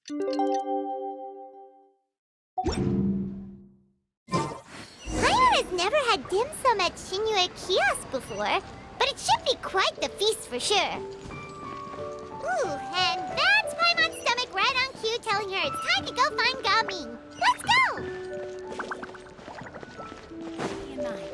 Paimon has never had dim sum at Shinue Kiosk before, but it should be quite the feast for sure. Ooh, and that's Paimon's stomach right on cue telling her it's time to go find Gaming. Let's go! Keep in mind.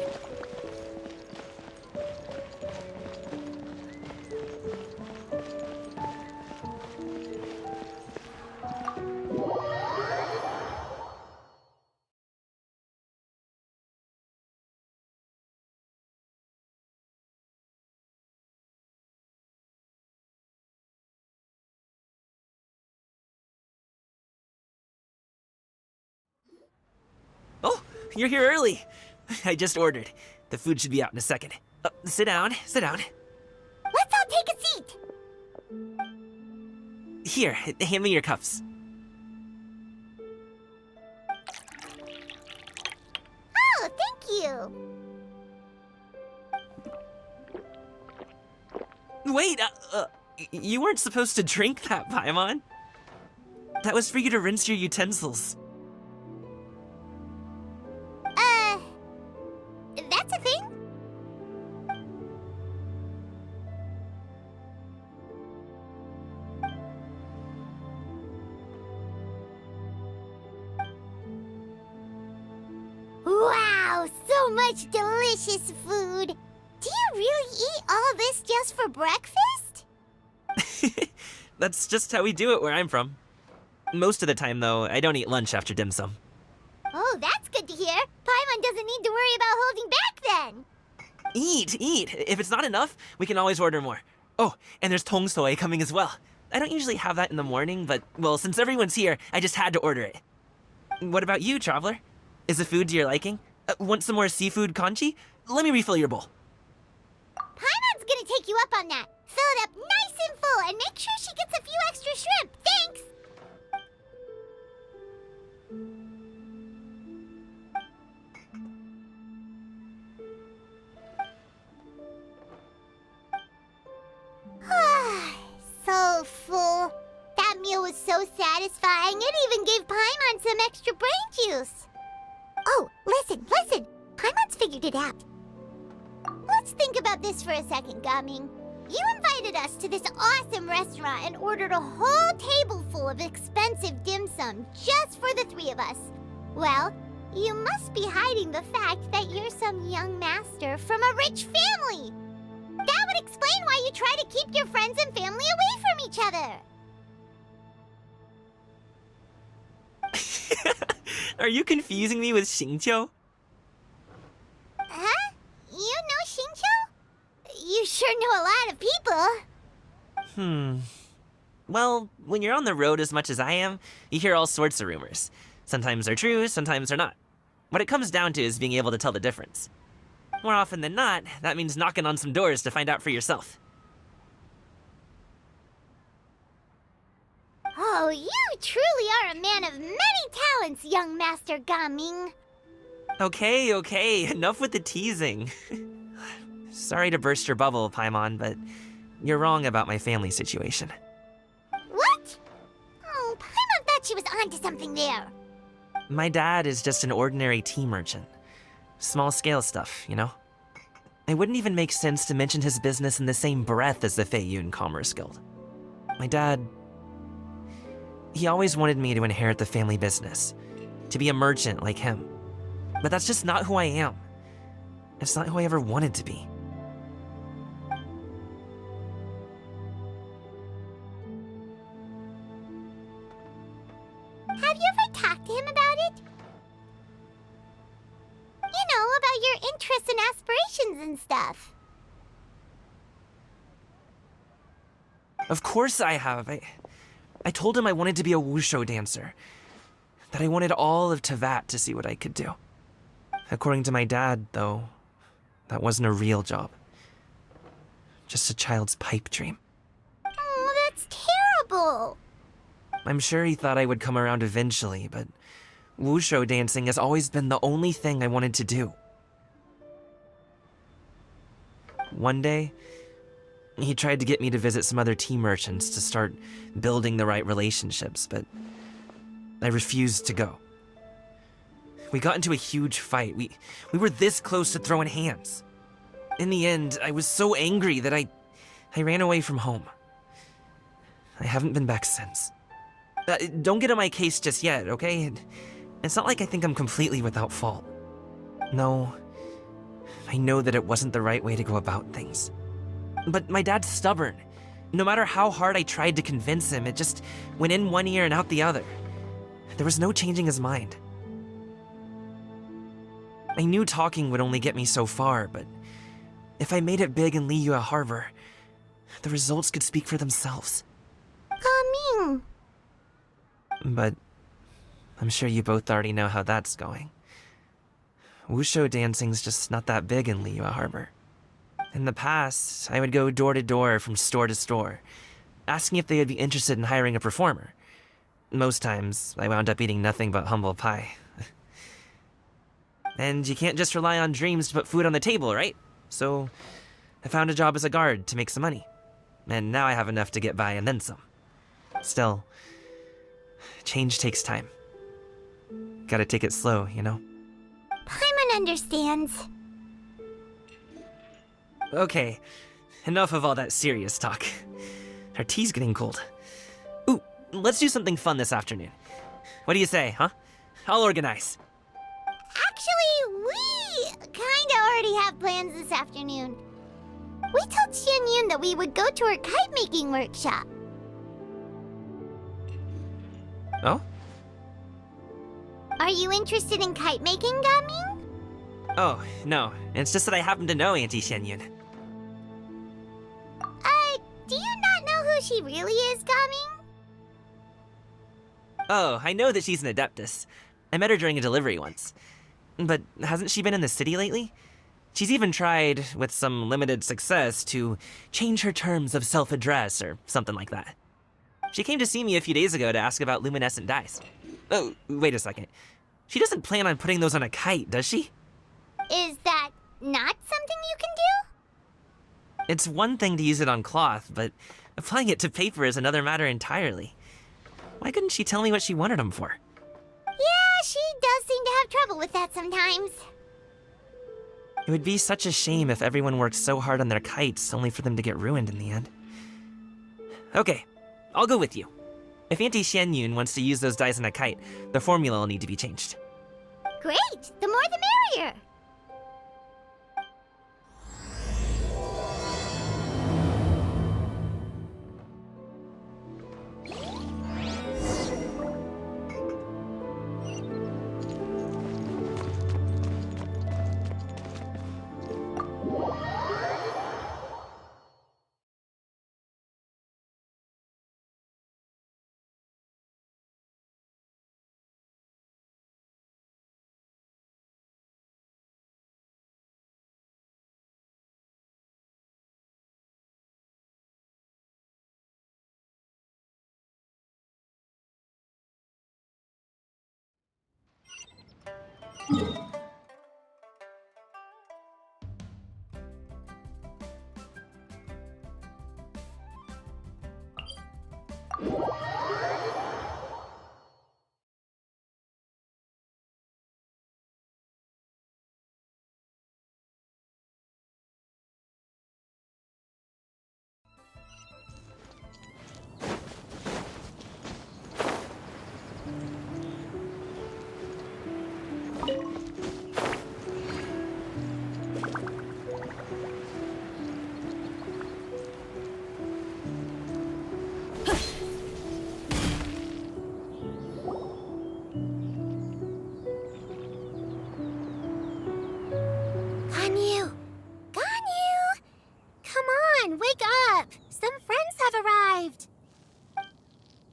Oh, you're here early. I just ordered. The food should be out in a second. Sit down, sit down. Let's all take a seat! Here, hand me your cups. Oh, thank you! Wait, you weren't supposed to drink that, Paimon. That was for you to rinse your utensils. That's a thing? Wow, so much delicious food! Do you really eat all this just for breakfast? That's just how we do it where I'm from. Most of the time, though, I don't eat lunch after dim sum. Oh, that's good to hear. Paimon doesn't need to worry about holding back then. Eat, eat. If it's not enough, we can always order more. Oh, and there's tong soy coming as well. I don't usually have that in the morning, but, well, since everyone's here, I just had to order it. What about you, traveler? Is the food to your liking? Want some more seafood congee? Let me refill your bowl. Paimon's gonna take you up on that. Fill it up nice and full and make sure she gets a few extra shrimp. Thanks! So full. That meal was so satisfying, it even gave Paimon some extra brain juice. Oh, listen, listen. Paimon's figured it out. Let's think about this for a second, Gaming. You invited us to this awesome restaurant and ordered a whole table full of expensive dim sum just for the three of us. Well, you must be hiding the fact that you're some young master from a rich family. That would explain why you try to keep your friends and family away from each other. Are you confusing me with Xingqiu? Huh? You know Xingqiu? You sure know a lot of people. Well, when you're on the road as much as I am, you hear all sorts of rumors. Sometimes they're true, sometimes they're not. What it comes down to is being able to tell the difference. More often than not, that means knocking on some doors to find out for yourself. Oh, you truly are a man of many talents, young Master Gaming. Okay, enough with the teasing. Sorry to burst your bubble, Paimon, but you're wrong about my family situation. What? Oh, Paimon thought she was onto something there. My dad is just an ordinary tea merchant. Small-scale stuff, you know? It wouldn't even make sense to mention his business in the same breath as the Feiyun Commerce Guild. My dad... he always wanted me to inherit the family business, to be a merchant like him. But that's just not who I am. It's not who I ever wanted to be. Have you ever talked to him about it? You know, about your interests and aspirations and stuff. Of course I have. I told him I wanted to be a wushu dancer. That I wanted all of Teyvat to see what I could do. According to my dad, though, that wasn't a real job. Just a child's pipe dream. Oh, that's terrible. I'm sure he thought I would come around eventually, but wushu dancing has always been the only thing I wanted to do. One day, He tried to get me to visit some other tea merchants to start building the right relationships, but I refused to go. We got into a huge fight. We were this close to throwing hands. In the end, I was so angry that I ran away from home. I haven't been back since. Don't get on my case just yet, okay? It's not like I think I'm completely without fault. No, I know that it wasn't the right way to go about things. But my dad's stubborn. No matter how hard I tried to convince him, it just went in one ear and out the other. There was no changing his mind. I knew talking would only get me so far, but if I made it big in Liyue Harbor, the results could speak for themselves. Coming. But I'm sure you both already know how that's going. Wushu dancing's just not that big in Liyue Harbor. In the past, I would go door to door from store to store, asking if they would be interested in hiring a performer. Most times, I wound up eating nothing but humble pie. And you can't just rely on dreams to put food on the table, right? So, I found a job as a guard to make some money. And now I have enough to get by and then some. Still, change takes time. Gotta take it slow, you know? Paimon understands. Okay, enough of all that serious talk. Our tea's getting cold. Ooh, let's do something fun this afternoon. What do you say, huh? I'll organize. Actually, we kinda already have plans this afternoon. We told Xianyun that we would go to her kite-making workshop. Oh? Are you interested in kite-making, Gaming? Oh, no. It's just that I happen to know Auntie Xianyun. Do you not know who she really is, Gaming? Oh, I know that she's an Adeptus. I met her during a delivery once. But hasn't she been in the city lately? She's even tried, with some limited success, to change her terms of self-address or something like that. She came to see me a few days ago to ask about luminescent dyes. Oh, wait a second. She doesn't plan on putting those on a kite, does she? Is that not something you can do? It's one thing to use it on cloth, but applying it to paper is another matter entirely. Why couldn't she tell me what she wanted them for? Yeah, she does seem to have trouble with that sometimes. It would be such a shame if everyone worked so hard on their kites only for them to get ruined in the end. Okay, I'll go with you. If Auntie Xianyun wants to use those dyes on a kite, the formula will need to be changed. Great! The more the merrier!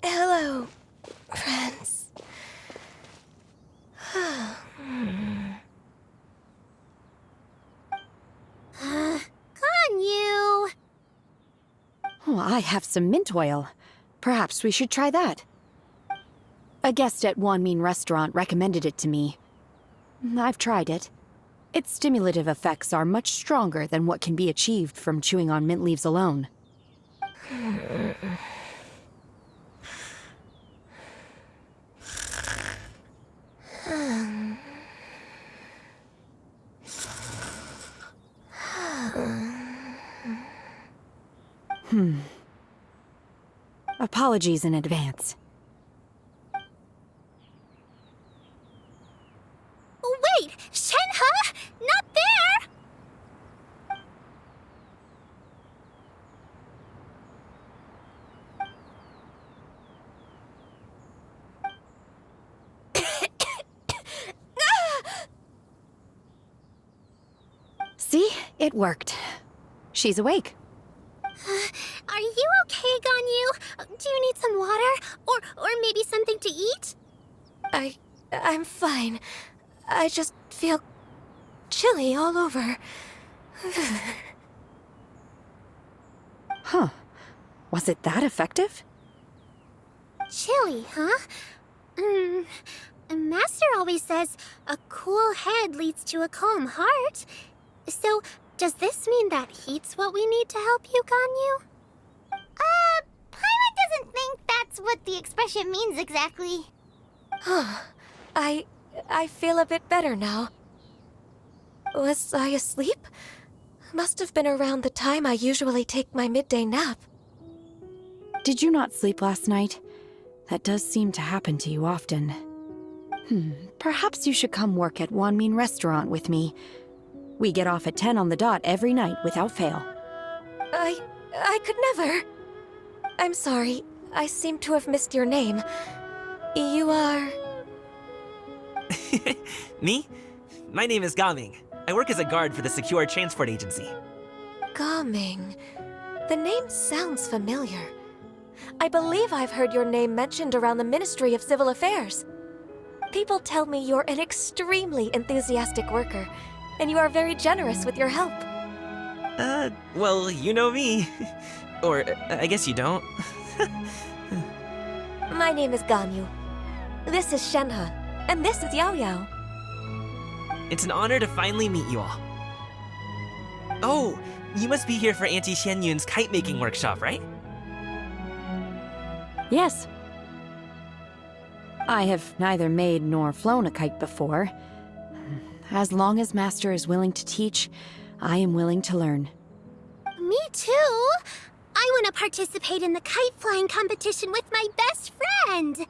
Hello, friends. Ganyu! Oh, I have some mint oil. Perhaps we should try that. A guest at Wanmin Restaurant recommended it to me. I've tried it. Its stimulative effects are much stronger than what can be achieved from chewing on mint leaves alone. Apologies in advance. Wait! Shenhe! Not there! See? It worked. She's awake. Are you okay, Ganyu? Do you need some water? Or maybe something to eat? I'm fine. I just feel chilly all over. Huh. Was it that effective? Chilly, huh? Master always says a cool head leads to a calm heart. So, does this mean that heat's what we need to help you, Ganyu? Paimon doesn't think that's what the expression means exactly. I feel a bit better now. Was I asleep? Must have been around the time I usually take my midday nap. Did you not sleep last night? That does seem to happen to you often. Perhaps you should come work at Wanmin Restaurant with me. We get off at 10 on the dot every night without fail. I could never. I'm sorry. I seem to have missed your name. You are... Me? My name is Gaming. I work as a guard for the Secure Transport Agency. Gaming. The name sounds familiar. I believe I've heard your name mentioned around the Ministry of Civil Affairs. People tell me you're an extremely enthusiastic worker, and you are very generous with your help. Well, you know me. Or, I guess you don't. My name is Ganyu. This is Shenhe, and this is Yao Yao. It's an honor to finally meet you all. Oh, you must be here for Auntie Xianyun's kite-making workshop, right? Yes. I have neither made nor flown a kite before. As long as Master is willing to teach, I am willing to learn. Me too! I want to participate in the kite flying competition with my best friend!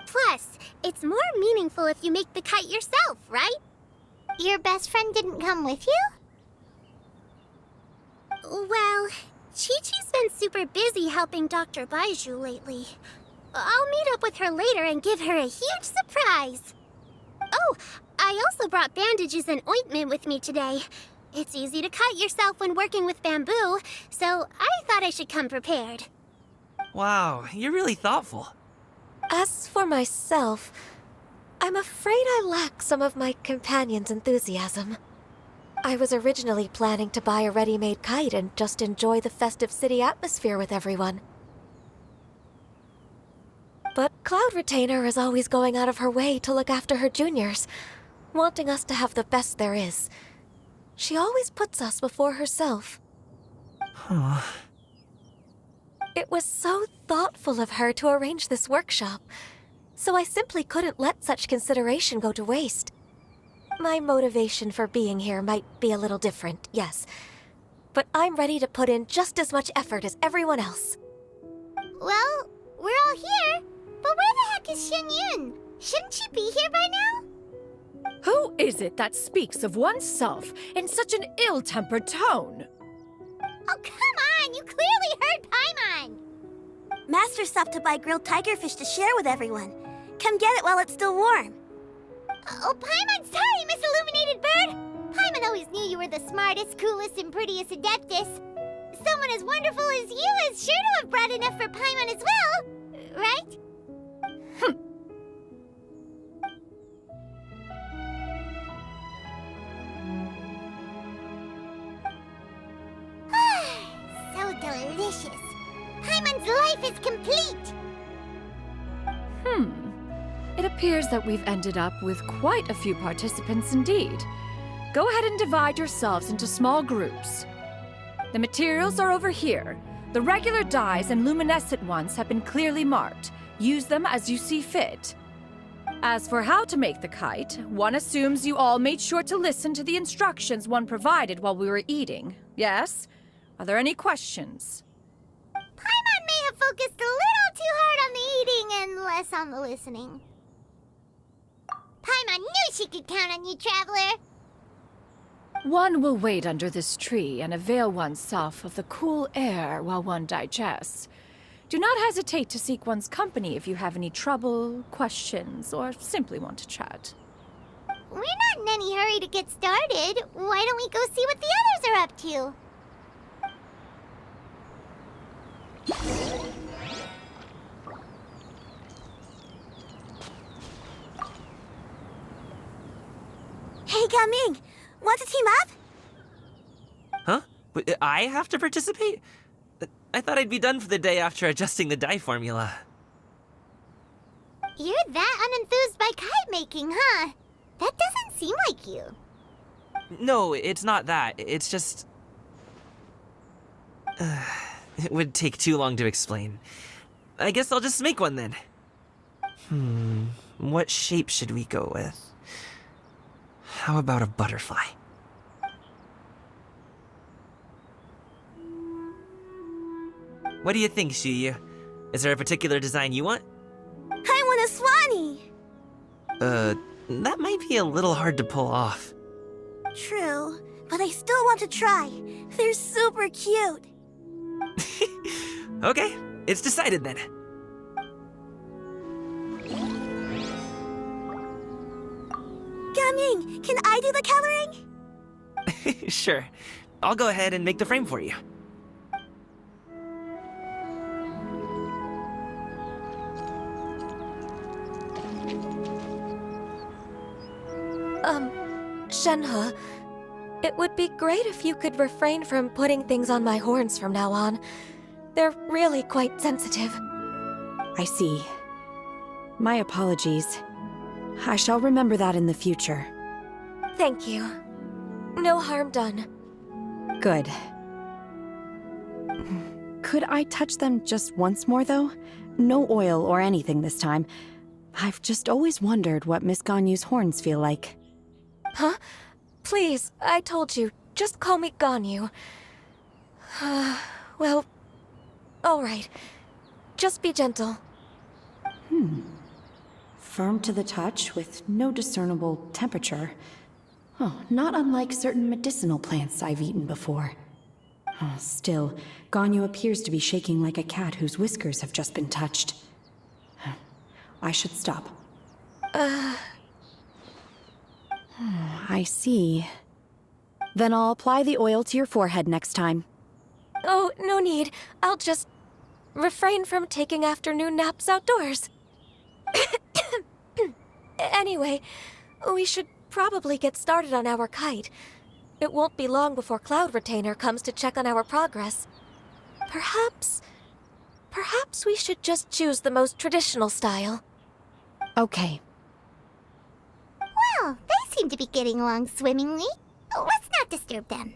Plus, it's more meaningful if you make the kite yourself, right? Your best friend didn't come with you? Well, Chi-Chi's been super busy helping Dr. Baiju lately. I'll meet up with her later and give her a huge surprise. Oh, I also brought bandages and ointment with me today. It's easy to cut yourself when working with bamboo, so I thought I should come prepared. Wow, you're really thoughtful. As for myself, I'm afraid I lack some of my companion's enthusiasm. I was originally planning to buy a ready-made kite and just enjoy the festive city atmosphere with everyone. But Cloud Retainer is always going out of her way to look after her juniors, wanting us to have the best there is. She always puts us before herself. Huh. It was so thoughtful of her to arrange this workshop, so I simply couldn't let such consideration go to waste. My motivation for being here might be a little different, yes, but I'm ready to put in just as much effort as everyone else. Well, we're all here, but where the heck is Xianyun? Shouldn't she be here by now? Who is it that speaks of oneself in such an ill-tempered tone? Oh, come on! You clearly heard Paimon! Master stopped to buy grilled tigerfish to share with everyone. Come get it while it's still warm. Oh, Paimon, sorry, Miss Illuminated Bird! Paimon always knew you were the smartest, coolest, and prettiest Adeptus. Someone as wonderful as you is sure to have brought enough for Paimon as well, right? So delicious. Paimon's life is complete. It appears that we've ended up with quite a few participants indeed. Go ahead and divide yourselves into small groups. The materials are over here. The regular dyes and luminescent ones have been clearly marked. Use them as you see fit. As for how to make the kite, one assumes you all made sure to listen to the instructions one provided while we were eating. Yes? Are there any questions? Paimon may have focused a little too hard on the eating and less on the listening. Paimon knew she could count on you, Traveler. One will wait under this tree and avail oneself of the cool air while one digests. Do not hesitate to seek one's company if you have any trouble, questions, or simply want to chat. We're not in any hurry to get started. Why don't we go see what the others are up to? Hey, Gaming! Want to team up? Huh? But I have to participate? I thought I'd be done for the day after adjusting the dye formula. You're that unenthused by kite making, huh? That doesn't seem like you. No, it's not that. It's just... it would take too long to explain. I guess I'll just make one then. What shape should we go with? How about a butterfly? What do you think, Shuyu? Is there a particular design you want? I want a Swanee! That might be a little hard to pull off. True, but I still want to try. They're super cute. Okay, it's decided then. Gaming, can I do the coloring? Sure. I'll go ahead and make the frame for you. Shenhe, it would be great if you could refrain from putting things on my horns from now on. They're really quite sensitive. I see. My apologies. I shall remember that in the future. Thank you. No harm done. Good. Could I touch them just once more, though? No oil or anything this time. I've just always wondered what Miss Ganyu's horns feel like. Huh? Please, I told you. Just call me Ganyu. Well, all right. Just be gentle. Firm to the touch with no discernible temperature. Oh, not unlike certain medicinal plants I've eaten before. Oh, still, Ganyu appears to be shaking like a cat whose whiskers have just been touched. I should stop. I see. Then I'll apply the oil to your forehead next time. Oh, no need. I'll just refrain from taking afternoon naps outdoors. Anyway, we should probably get started on our kite. It won't be long before Cloud Retainer comes to check on our progress. Perhaps we should just choose the most traditional style. Okay. Well, they seem to be getting along swimmingly. Let's not disturb them.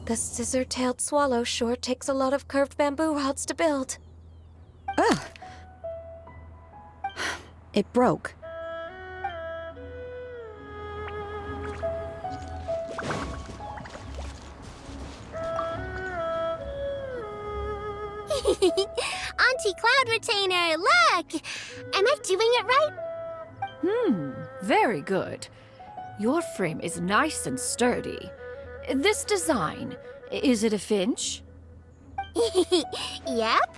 The scissor-tailed swallow sure takes a lot of curved bamboo rods to build. Ugh. It broke. Auntie Cloud Retainer, look! Am I doing it right? Very good. Your frame is nice and sturdy. This design, is it a finch? Yep.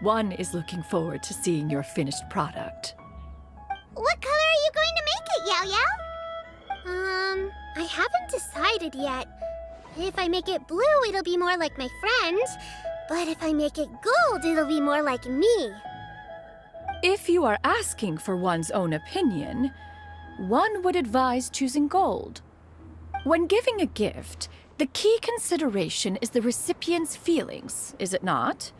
One is looking forward to seeing your finished product. What color are you going to make it, Yao Yao? I haven't decided yet. If I make it blue, it'll be more like my friend. But if I make it gold, it'll be more like me. If you are asking for one's own opinion, one would advise choosing gold. When giving a gift, the key consideration is the recipient's feelings, is it not?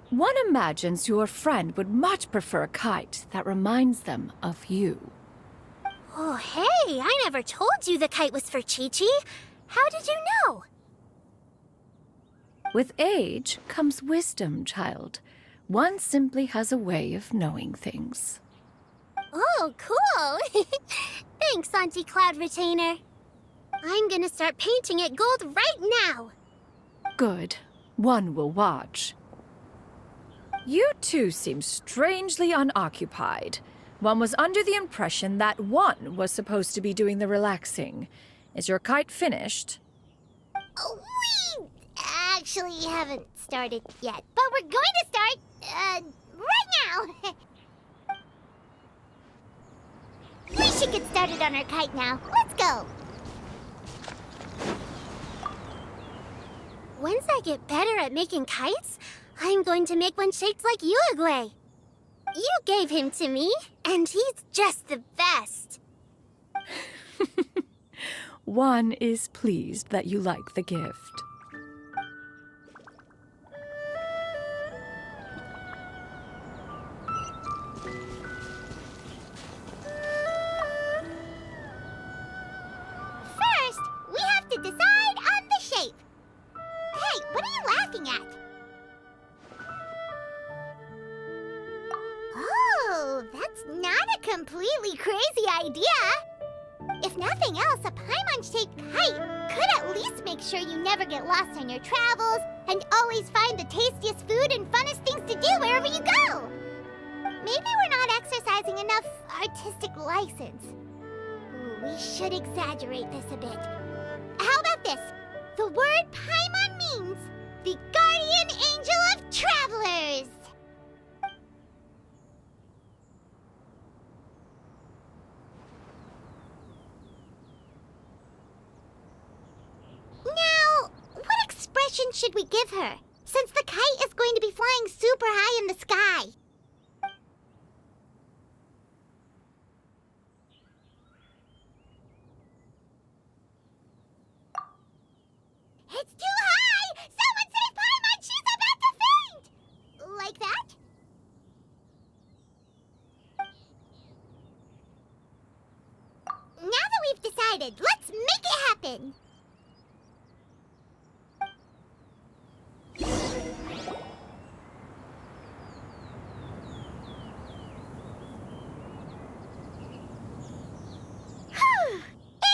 One imagines your friend would much prefer a kite that reminds them of you. Oh, hey, I never told you the kite was for Chi-Chi. How did you know? With age comes wisdom, child. One simply has a way of knowing things. Oh, cool. Thanks, Auntie Cloud Retainer. I'm gonna start painting it gold right now. Good. One will watch. You two seem strangely unoccupied. One was under the impression that one was supposed to be doing the relaxing. Is your kite finished? We actually haven't started yet, but we're going to start, right now. We should get started on our kite now. Let's go. Once I get better at making kites, I'm going to make one shaped like Uruguay. You gave him to me, and he's just the best. One is pleased that you like the gift. First, we have to decide on the shape. Hey, what are you laughing at? Oh, that's not a completely crazy idea. If nothing else, a Paimon-shaped kite could at least make sure you never get lost on your travels and always find the tastiest food and funnest things to do wherever you go. Maybe we're not exercising enough artistic license. Ooh, we should exaggerate this a bit. How about this? The word Paimon means the guardian angel of travelers. Now, what expression should we give her, since the kite is going to be flying super high in the sky? It's too high! Someone save Paimon! She's about to faint! Like that? Now that we've decided, let's make it happen!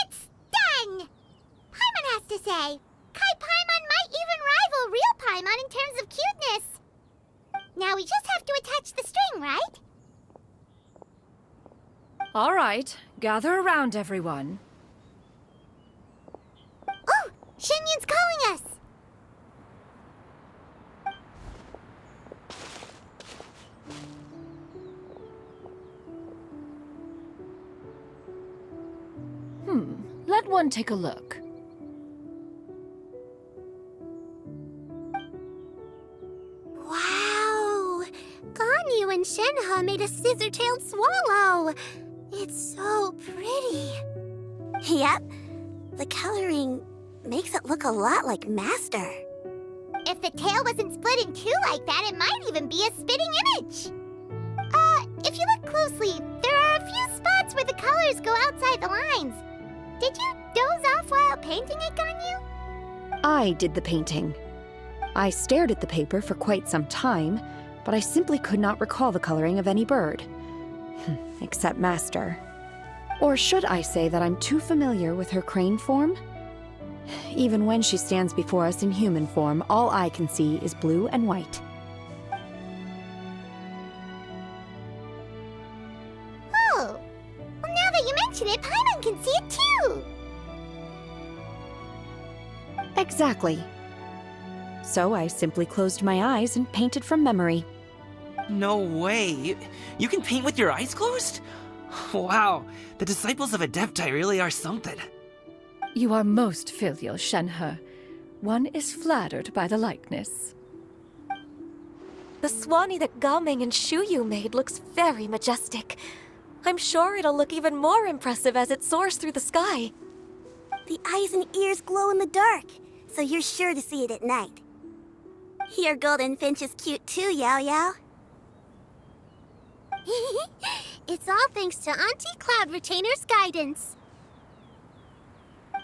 It's done! Paimon has to say, Kai Paimon might even rival real Paimon in terms of cuteness. Now we just have to attach the string, right? All right, gather around, everyone. Oh, Shenyun's calling us! Let one take a look. Wow! Ganyu and Shenhe made a scissor-tailed swallow. It's so pretty. Yep. The coloring makes it look a lot like Master. If the tail wasn't split in two like that, it might even be a spitting image. If you look closely, there are a few spots where the colors go outside the lines. Did you doze off while painting it, Ganyu? I did the painting. I stared at the paper for quite some time, but I simply could not recall the coloring of any bird. Except Master. Or should I say that I'm too familiar with her crane form? Even when she stands before us in human form, all I can see is blue and white. Oh, well now that you mention it, Paimon can see it too! Exactly. So I simply closed my eyes and painted from memory. No way. You can paint with your eyes closed? Wow, the disciples of Adepti really are something. You are most filial, Shenhe. One is flattered by the likeness. The Swanee that Gaming and Shuyu made looks very majestic. I'm sure it'll look even more impressive as it soars through the sky. The eyes and ears glow in the dark, so you're sure to see it at night. Your golden finch is cute too, Yao Yao. It's all thanks to Auntie Cloud Retainer's guidance.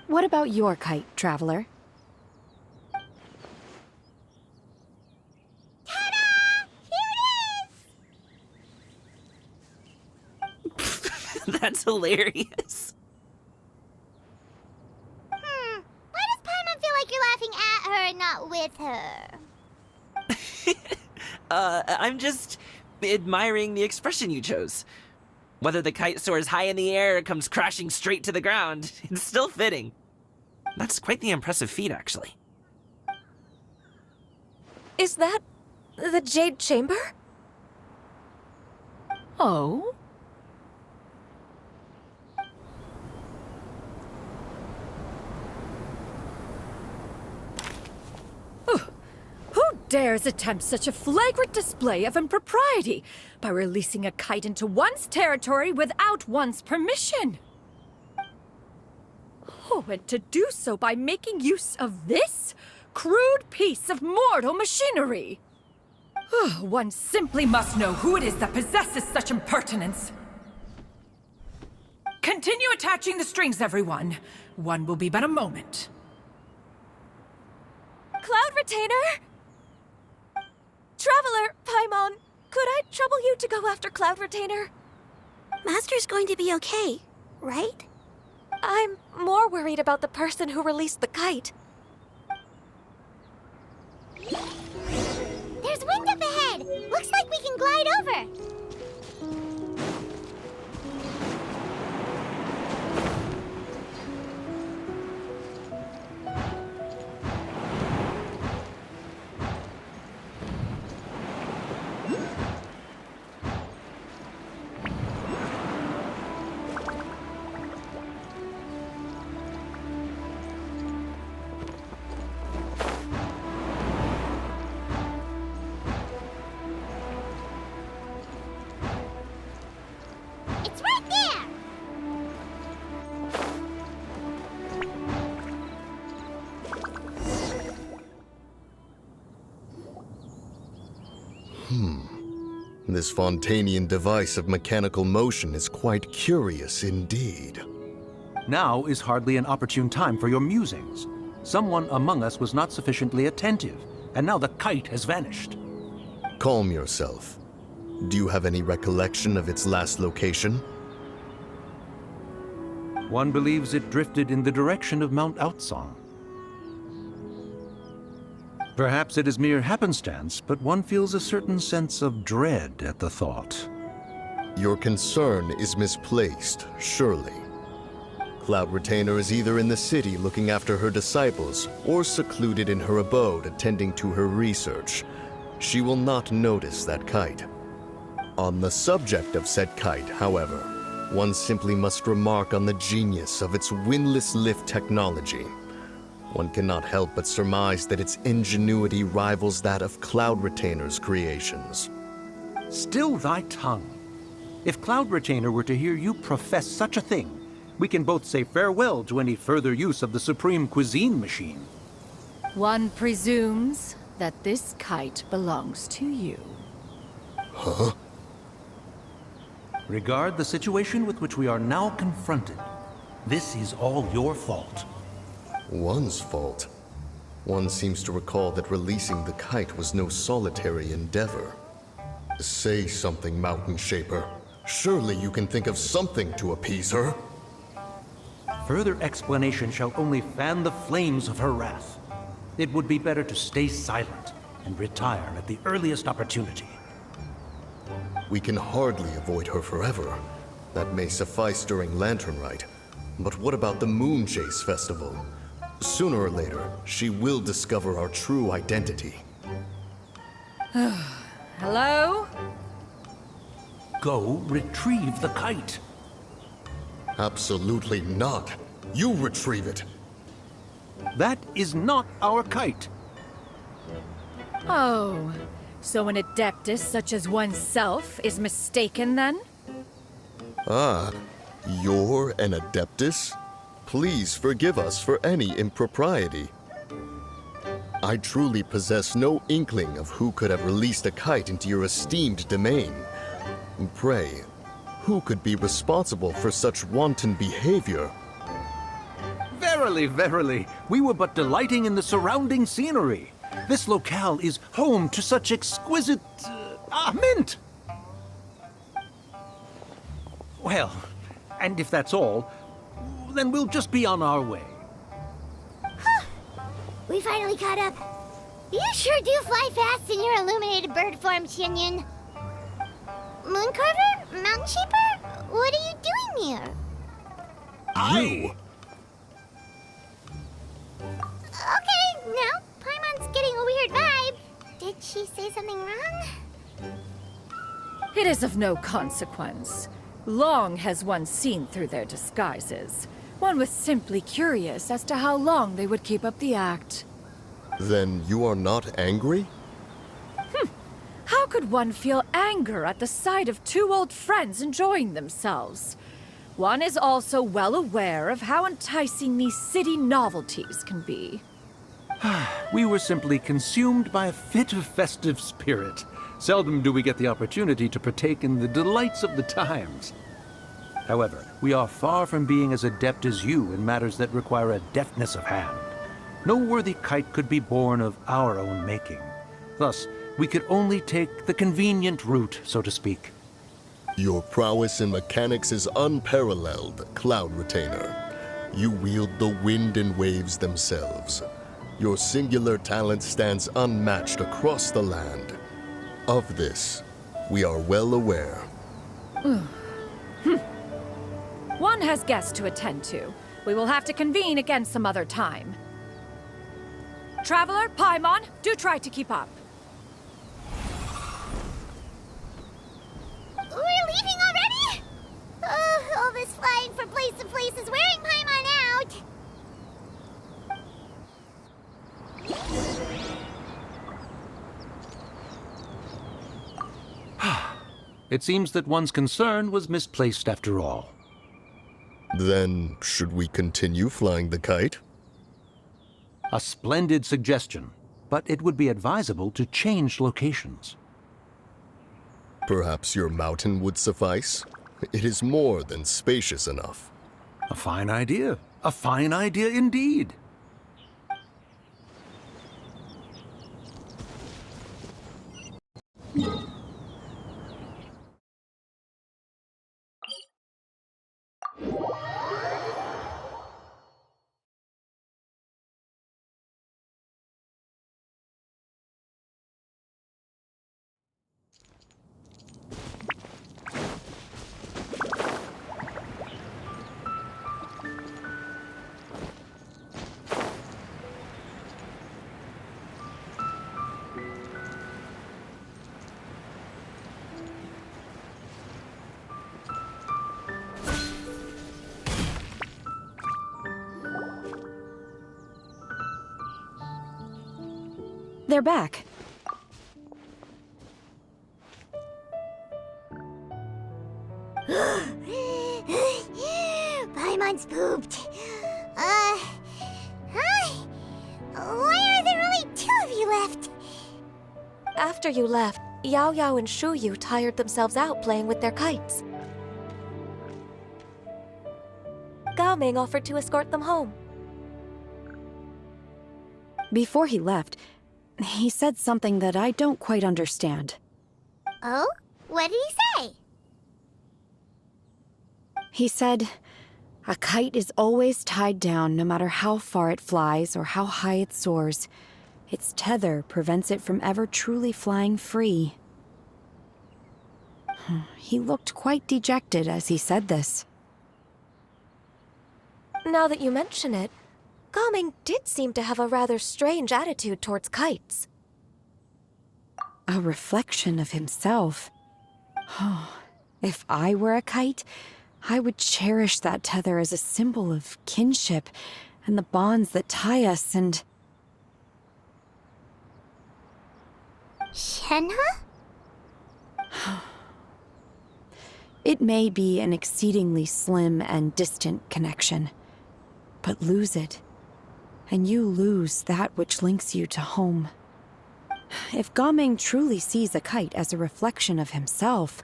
What about your kite, Traveler? Ta-da! Here it is! That's hilarious. Why does Paimon feel like you're laughing at her and not with her? I'm just admiring the expression you chose. Whether the kite soars high in the air or comes crashing straight to the ground, it's still fitting. That's quite the impressive feat, actually. Is that the Jade Chamber? Oh? Who dares attempt such a flagrant display of impropriety by releasing a kite into one's territory without one's permission? Oh, and to do so by making use of this crude piece of mortal machinery. One simply must know who it is that possesses such impertinence. Continue attaching the strings, everyone. One will be but a moment. Cloud Retainer? Traveler, Paimon, could I trouble you to go after Cloud Retainer? Master's going to be okay, right? I'm more worried about the person who released the kite. There's wind up ahead! Looks like we can glide over! It's right there! This Fontanian device of mechanical motion is quite curious indeed. Now is hardly an opportune time for your musings. Someone among us was not sufficiently attentive, and now the kite has vanished. Calm yourself. Do you have any recollection of its last location? One believes it drifted in the direction of Mount Outsong. Perhaps it is mere happenstance, but one feels a certain sense of dread at the thought. Your concern is misplaced, surely. Cloud Retainer is either in the city looking after her disciples, or secluded in her abode attending to her research. She will not notice that kite. On the subject of said kite, however, one simply must remark on the genius of its windless lift technology. One cannot help but surmise that its ingenuity rivals that of Cloud Retainer's creations. Still thy tongue. If Cloud Retainer were to hear you profess such a thing, we can both say farewell to any further use of the Supreme Cuisine Machine. One presumes that this kite belongs to you. Huh? Regard the situation with which we are now confronted. This is all your fault. One's fault. One seems to recall that releasing the kite was no solitary endeavor. Say something, Mountain Shaper. Surely you can think of something to appease her. Further explanation shall only fan the flames of her wrath. It would be better to stay silent and retire at the earliest opportunity. We can hardly avoid her forever. That may suffice during Lantern Rite. But what about the Moon Chase Festival? Sooner or later, she will discover our true identity. Hello? Go retrieve the kite. Absolutely not. You retrieve it. That is not our kite. Oh, so an adeptus such as oneself is mistaken then? Ah, you're an Adeptus? please forgive us for any impropriety. I truly possess no inkling of who could have released a kite into your esteemed domain. Pray, who could be responsible for such wanton behavior? Verily, verily, we were but delighting in the surrounding scenery. This locale is home to such exquisite... mint! Well, and if that's all, then we'll just be on our way. We finally caught up. You sure do fly fast in your illuminated bird form, Xinyun. Mooncarver? Mountain Shaper? What are you doing here? You! Okay, now Paimon's getting a weird vibe. Did she say something wrong? It is of no consequence. Long has one seen through their disguises. One was simply curious as to how long they would keep up the act. Then you are not angry? How could one feel anger at the sight of two old friends enjoying themselves? One is also well aware of how enticing these city novelties can be. We were simply consumed by a fit of festive spirit. Seldom do we get the opportunity to partake in the delights of the times. However, we are far from being as adept as you in matters that require a deftness of hand. No worthy kite could be born of our own making. Thus, we could only take the convenient route, so to speak. Your prowess in mechanics is unparalleled, Cloud Retainer. You wield the wind and waves themselves. Your singular talent stands unmatched across the land. Of this, we are well aware. One has guests to attend to. We will have to convene again some other time. Traveler, Paimon, do try to keep up. We're leaving already? All this flying from place to place is wearing Paimon out. It seems that one's concern was misplaced after all. Then, should we continue flying the kite? A splendid suggestion, but it would be advisable to change locations. Perhaps your mountain would suffice? It is more than spacious enough. A fine idea. A fine idea indeed. They're back. Paimon's pooped. Hi. Why are there only two of you left? After you left, Yao Yao and Shu Yu tired themselves out playing with their kites. Gao Ming offered to escort them home. Before he left, he said something that I don't quite understand. Oh? What did he say? He said, a kite is always tied down no matter how far it flies or how high it soars. Its tether prevents it from ever truly flying free. He looked quite dejected as he said this. Now that you mention it, Gao Ming did seem to have a rather strange attitude towards kites. A reflection of himself. If I were a kite, I would cherish that tether as a symbol of kinship and the bonds that tie us and... Shenhe? It may be an exceedingly slim and distant connection, but lose it. And you lose that which links you to home. If Gaming truly sees a kite as a reflection of himself,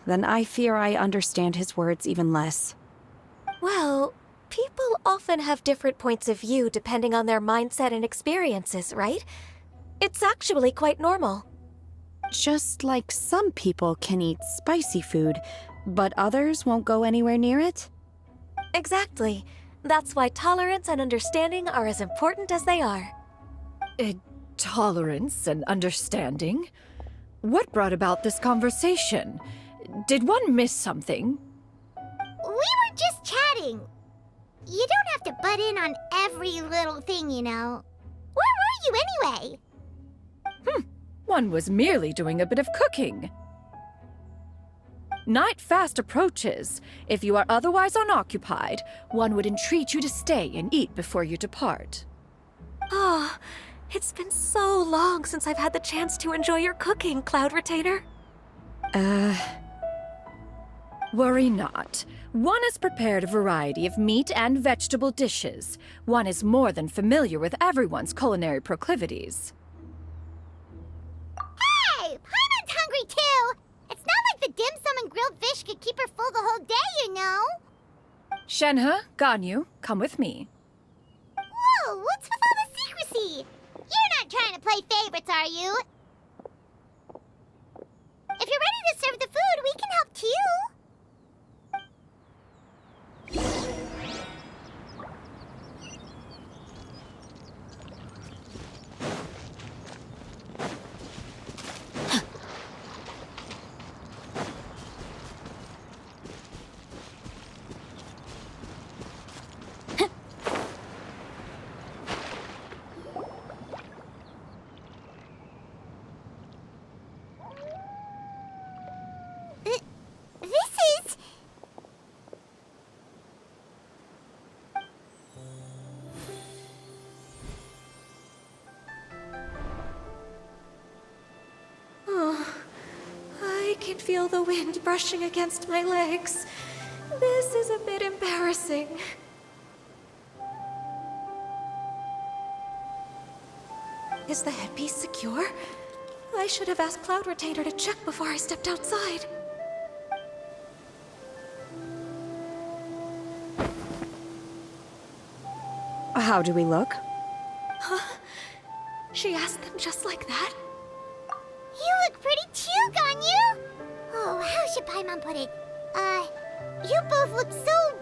then I fear I understand his words even less. Well, people often have different points of view depending on their mindset and experiences, right? It's actually quite normal. Just like some people can eat spicy food, but others won't go anywhere near it? Exactly. That's why tolerance and understanding are as important as they are. Tolerance and understanding? What brought about this conversation? Did one miss something? We were just chatting. You don't have to butt in on every little thing, you know. Where were you anyway? One was merely doing a bit of cooking. Night fast approaches. If you are otherwise unoccupied, one would entreat you to stay and eat before you depart. Oh, it's been so long since I've had the chance to enjoy your cooking, Cloud Retainer. Worry not. One has prepared a variety of meat and vegetable dishes. One is more than familiar with everyone's culinary proclivities. Hey, Paimon's hungry too. It's not like the dim sum and grilled fish could keep her full the whole day, you know. Shenhe, Ganyu, come with me. Whoa, what's with all the secrecy? You're not trying to play favorites, are you? If you're ready to serve the food, we can help too. I can feel the wind brushing against my legs. This is a bit embarrassing. Is the headpiece secure? I should have asked Cloud Retainer to check before I stepped outside. How do we look? Huh? She asked them just like that? You look pretty too, Ganyu! Oh, how should Paimon put it? You both look so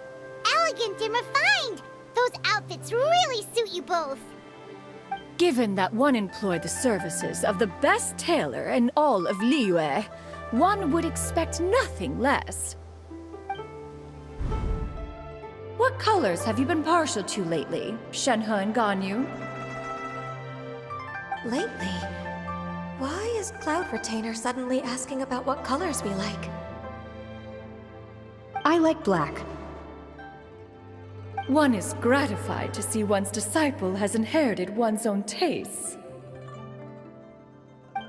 elegant and refined! Those outfits really suit you both! Given that one employed the services of the best tailor in all of Liyue, one would expect nothing less. What colors have you been partial to lately, Shenhe and Ganyu? Lately? Why is Cloud Retainer suddenly asking about what colors we like? I like black. One is gratified to see one's disciple has inherited one's own tastes.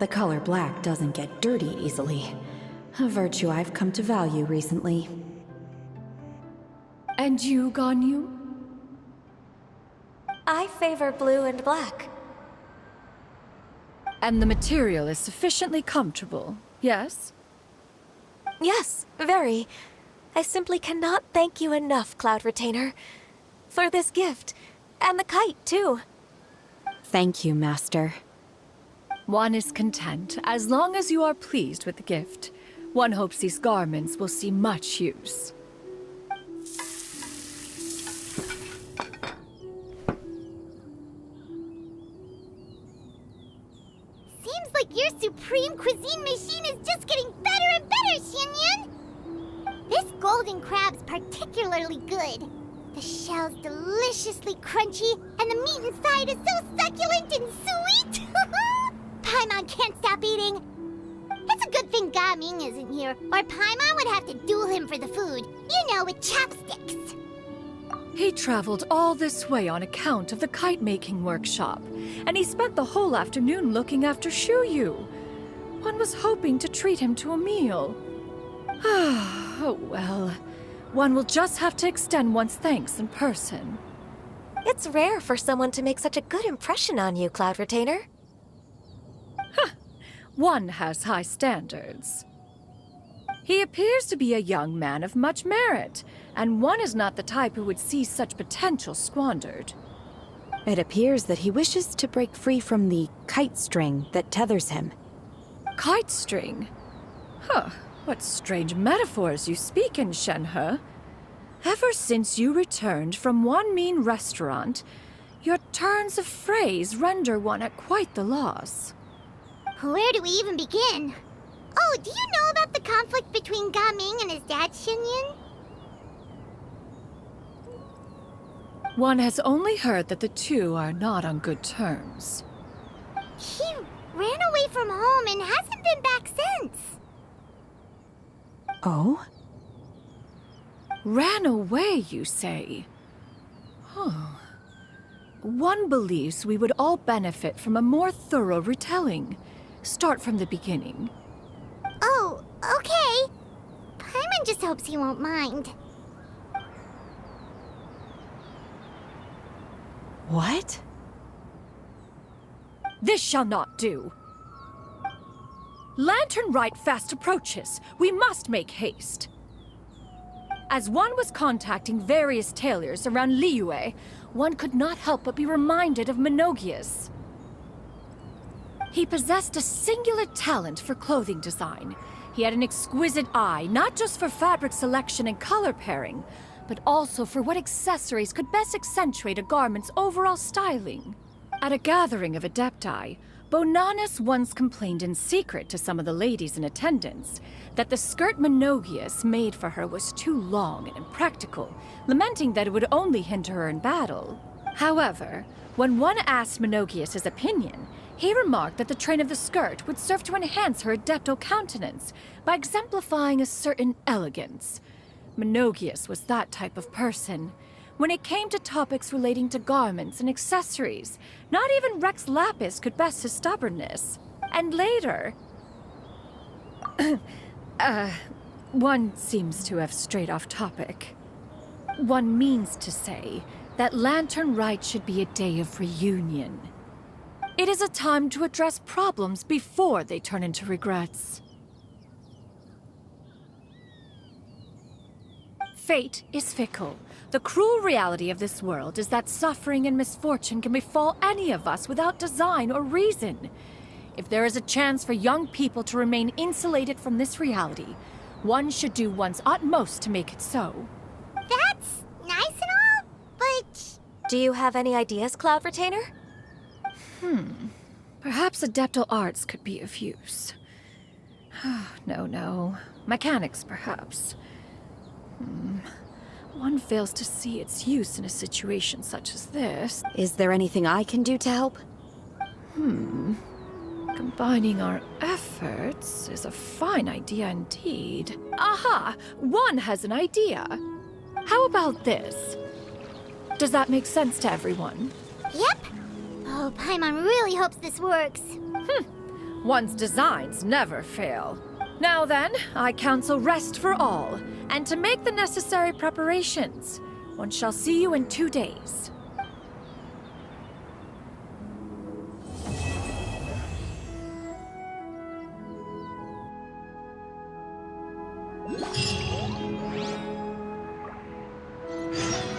The color black doesn't get dirty easily. A virtue I've come to value recently. And you, Ganyu? I favor blue and black. And the material is sufficiently comfortable, yes? Yes, very. I simply cannot thank you enough, Cloud Retainer. For this gift. And the kite, too. Thank you, Master. One is content, as long as you are pleased with the gift. One hopes these garments will see much use. Seems like your supreme cuisine machine is just getting better and better, Xinyun! This golden crab's particularly good. The shell's deliciously crunchy, and the meat inside is so succulent and sweet! Paimon can't stop eating. It's a good thing Gaming isn't here, or Paimon would have to duel him for the food. You know, with chopsticks. He traveled all this way on account of the kite-making workshop, and he spent the whole afternoon looking after Shuyu. One was hoping to treat him to a meal. Oh well, One will just have to extend one's thanks in person. It's rare for someone to make such a good impression on you, Cloud Retainer. One has high standards. He appears to be a young man of much merit, and one is not the type who would see such potential squandered. It appears that he wishes to break free from the kite string that tethers him. Kite string? Huh, what strange metaphors you speak in, Shenhe. Ever since you returned from One Mean Restaurant, your turns of phrase render one at quite the loss. Where do we even begin? Oh, do you know about the conflict between Gaming and his dad, Xinyan? One has only heard that the two are not on good terms. He ran away from home and hasn't been back since. Oh? Ran away, you say? One believes we would all benefit from a more thorough retelling. Start from the beginning. Oh, okay. Paimon just hopes he won't mind. What? This shall not do. Lantern Rite fast approaches. We must make haste. As one was contacting various tailors around Liyue, one could not help but be reminded of Menogias. He possessed a singular talent for clothing design. He had an exquisite eye, not just for fabric selection and color pairing, but also for what accessories could best accentuate a garment's overall styling. At a gathering of Adepti, Bonanis once complained in secret to some of the ladies in attendance that the skirt Menogias made for her was too long and impractical, lamenting that it would only hinder her in battle. However, when one asked Menogias his opinion, he remarked that the train of the skirt would serve to enhance her adeptal countenance by exemplifying a certain elegance. Menogias was that type of person. When it came to topics relating to garments and accessories, not even Rex Lapis could best his stubbornness. And later... one seems to have strayed off topic. One means to say that Lantern Rite should be a day of reunion. It is a time to address problems before they turn into regrets. Fate is fickle. The cruel reality of this world is that suffering and misfortune can befall any of us without design or reason. If there is a chance for young people to remain insulated from this reality, one should do one's utmost to make it so. That's nice and all, but... Do you have any ideas, Cloud Retainer? Perhaps adeptal arts could be of use. No. Mechanics, perhaps. One fails to see its use in a situation such as this. Is there anything I can do to help? Combining our efforts is a fine idea indeed. Aha! One has an idea. How about this? Does that make sense to everyone? Yep. Oh, Paimon really hopes this works. One's designs never fail. Now then, I counsel rest for all, and to make the necessary preparations. One shall see you in 2 days.